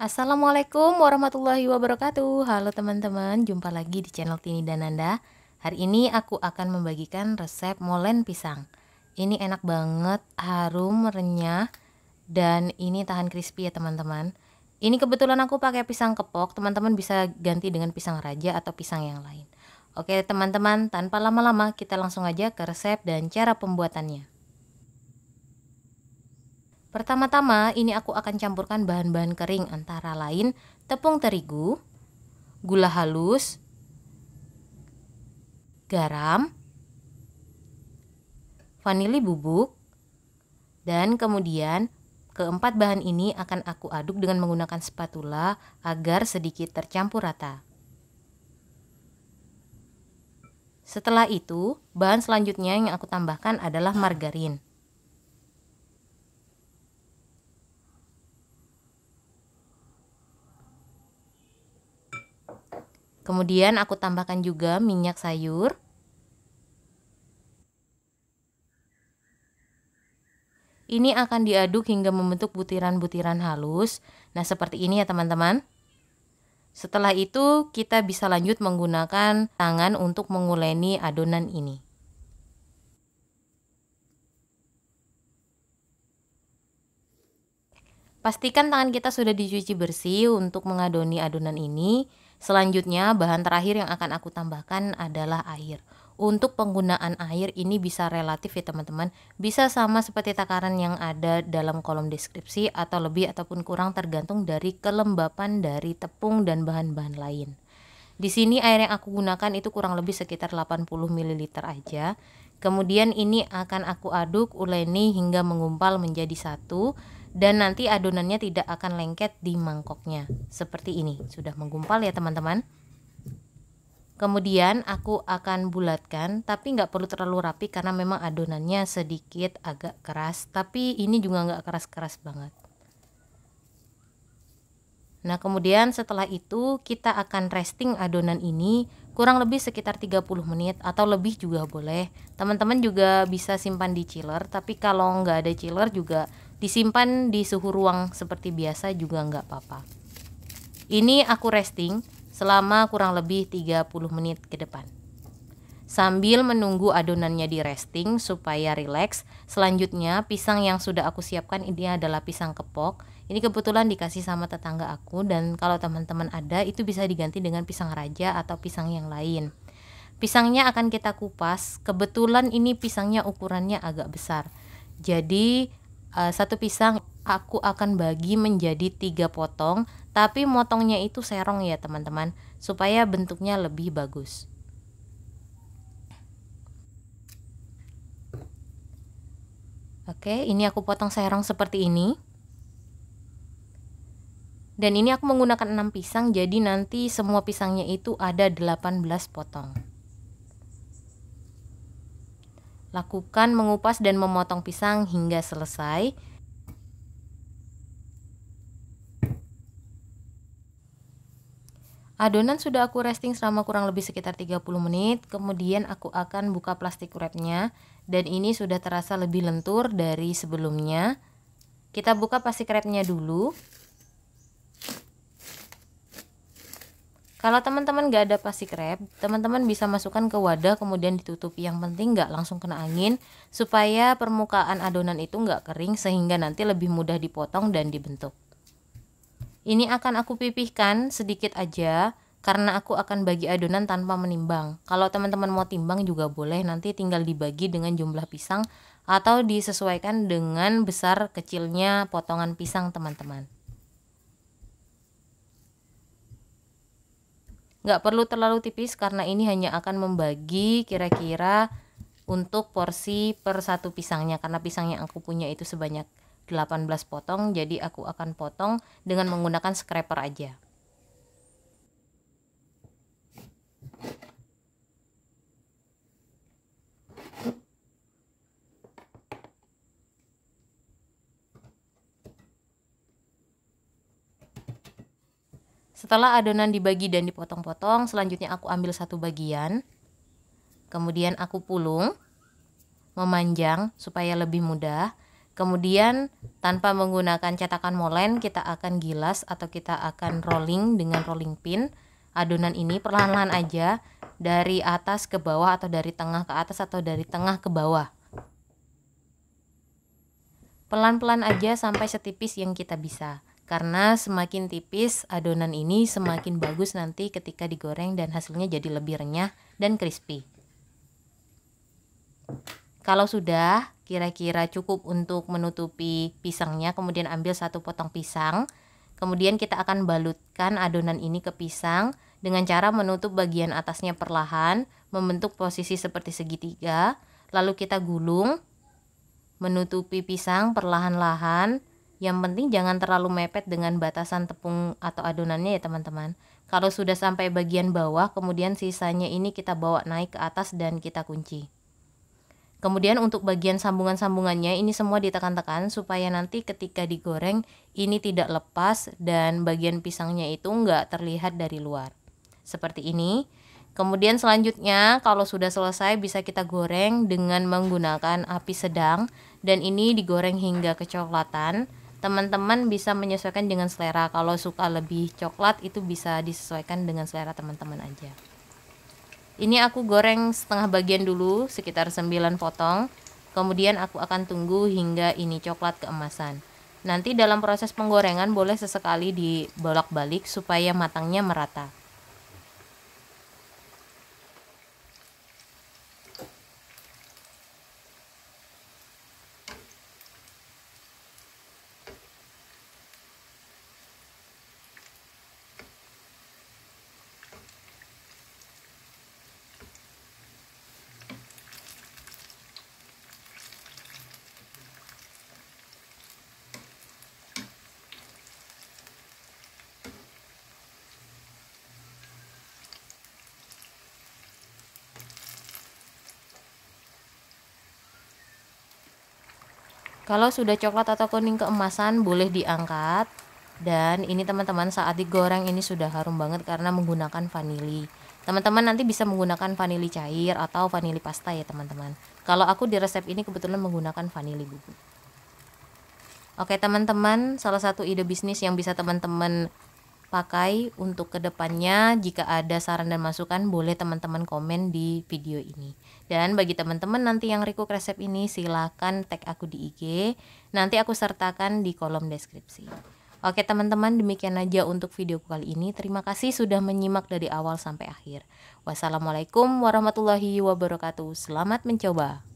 Assalamualaikum warahmatullahi wabarakatuh. Halo teman-teman, jumpa lagi di channel Tini dan Nanda. Hari ini aku akan membagikan resep molen pisang. Ini enak banget, harum, renyah, dan ini tahan crispy ya teman-teman. Ini kebetulan aku pakai pisang kepok, teman-teman bisa ganti dengan pisang raja atau pisang yang lain. Oke teman-teman, tanpa lama-lama kita langsung aja ke resep dan cara pembuatannya. Pertama-tama ini aku akan campurkan bahan-bahan kering antara lain tepung terigu, gula halus, garam, vanili bubuk, dan kemudian keempat bahan ini akan aku aduk dengan menggunakan spatula agar sedikit tercampur rata. Setelah itu, bahan selanjutnya yang aku tambahkan adalah margarin. Kemudian aku tambahkan juga minyak sayur. Ini akan diaduk hingga membentuk butiran-butiran halus. Nah, seperti ini ya teman-teman. Setelah itu kita bisa lanjut menggunakan tangan untuk menguleni adonan ini. Pastikan tangan kita sudah dicuci bersih untuk mengadoni adonan ini. Selanjutnya bahan terakhir yang akan aku tambahkan adalah air. Untuk penggunaan air ini bisa relatif ya teman-teman. Bisa sama seperti takaran yang ada dalam kolom deskripsi atau lebih ataupun kurang tergantung dari kelembapan dari tepung dan bahan-bahan lain. Di sini air yang aku gunakan itu kurang lebih sekitar 80 ml aja. Kemudian ini akan aku aduk uleni hingga menggumpal menjadi satu. Dan nanti adonannya tidak akan lengket di mangkoknya. Seperti ini, sudah menggumpal ya teman-teman. Kemudian aku akan bulatkan, tapi nggak perlu terlalu rapi karena memang adonannya sedikit agak keras. Tapi ini juga nggak keras-keras banget. Nah kemudian setelah itu kita akan resting adonan ini kurang lebih sekitar 30 menit atau lebih juga boleh. Teman-teman juga bisa simpan di chiller, tapi kalau nggak ada chiller juga disimpan di suhu ruang seperti biasa juga nggak apa-apa. Ini aku resting selama kurang lebih 30 menit ke depan. Sambil menunggu adonannya di resting supaya rileks, selanjutnya pisang yang sudah aku siapkan ini adalah pisang kepok. Ini kebetulan dikasih sama tetangga aku, dan kalau teman-teman ada itu bisa diganti dengan pisang raja atau pisang yang lain. Pisangnya akan kita kupas. Kebetulan ini pisangnya ukurannya agak besar. Jadi satu pisang aku akan bagi menjadi 3 potong, tapi motongnya itu serong ya teman-teman, supaya bentuknya lebih bagus. Oke, ini aku potong serong seperti ini. Dan ini aku menggunakan 6 pisang, jadi nanti semua pisangnya itu ada 18 potong. Lakukan mengupas dan memotong pisang hingga selesai. Adonan sudah aku resting selama kurang lebih sekitar 30 menit. Kemudian aku akan buka plastik wrapnya, dan ini sudah terasa lebih lentur dari sebelumnya. Kita buka plastik wrapnya dulu. Kalau teman-teman gak ada plastik wrap, teman-teman bisa masukkan ke wadah kemudian ditutupi. Yang penting gak langsung kena angin, supaya permukaan adonan itu gak kering sehingga nanti lebih mudah dipotong dan dibentuk. Ini akan aku pipihkan sedikit aja karena aku akan bagi adonan tanpa menimbang. Kalau teman-teman mau timbang juga boleh, nanti tinggal dibagi dengan jumlah pisang atau disesuaikan dengan besar kecilnya potongan pisang teman-teman. Nggak perlu terlalu tipis karena ini hanya akan membagi kira-kira untuk porsi per satu pisangnya, karena pisang yang aku punya itu sebanyak 18 potong, jadi aku akan potong dengan menggunakan scraper aja. Setelah adonan dibagi dan dipotong-potong, selanjutnya aku ambil satu bagian. Kemudian aku pulung, memanjang supaya lebih mudah. Kemudian tanpa menggunakan cetakan molen, kita akan gilas atau kita akan rolling dengan rolling pin adonan ini perlahan-lahan aja, dari atas ke bawah atau dari tengah ke atas atau dari tengah ke bawah. Pelan-pelan aja sampai setipis yang kita bisa. Karena semakin tipis adonan ini semakin bagus nanti ketika digoreng dan hasilnya jadi lebih renyah dan crispy. Kalau sudah kira-kira cukup untuk menutupi pisangnya, kemudian ambil satu potong pisang. Kemudian kita akan balutkan adonan ini ke pisang dengan cara menutup bagian atasnya perlahan, membentuk posisi seperti segitiga. Lalu kita gulung, menutupi pisang perlahan-lahan. Yang penting jangan terlalu mepet dengan batasan tepung atau adonannya ya teman-teman. Kalau sudah sampai bagian bawah, kemudian sisanya ini kita bawa naik ke atas dan kita kunci. Kemudian untuk bagian sambungan-sambungannya ini semua ditekan-tekan supaya nanti ketika digoreng ini tidak lepas dan bagian pisangnya itu enggak terlihat dari luar. Seperti ini. Kemudian selanjutnya kalau sudah selesai bisa kita goreng dengan menggunakan api sedang dan ini digoreng hingga kecoklatan. Teman-teman bisa menyesuaikan dengan selera. Kalau suka lebih coklat itu bisa disesuaikan dengan selera teman-teman aja. Ini aku goreng setengah bagian dulu, sekitar 9 potong. Kemudian aku akan tunggu hingga ini coklat keemasan. Nanti dalam proses penggorengan boleh sesekali dibolak-balik supaya matangnya merata. Kalau sudah coklat atau kuning keemasan boleh diangkat. Dan ini teman-teman saat digoreng ini sudah harum banget karena menggunakan vanili. Teman-teman nanti bisa menggunakan vanili cair atau vanili pasta ya teman-teman. Kalau aku di resep ini kebetulan menggunakan vanili bubuk. Oke teman-teman, salah satu ide bisnis yang bisa teman-teman pakai untuk kedepannya, jika ada saran dan masukan boleh teman-teman komen di video ini. Dan bagi teman-teman nanti yang request resep ini silahkan tag aku di IG, nanti aku sertakan di kolom deskripsi. Oke teman-teman, demikian aja untuk video kali ini. Terima kasih sudah menyimak dari awal sampai akhir. Wassalamualaikum warahmatullahi wabarakatuh. Selamat mencoba.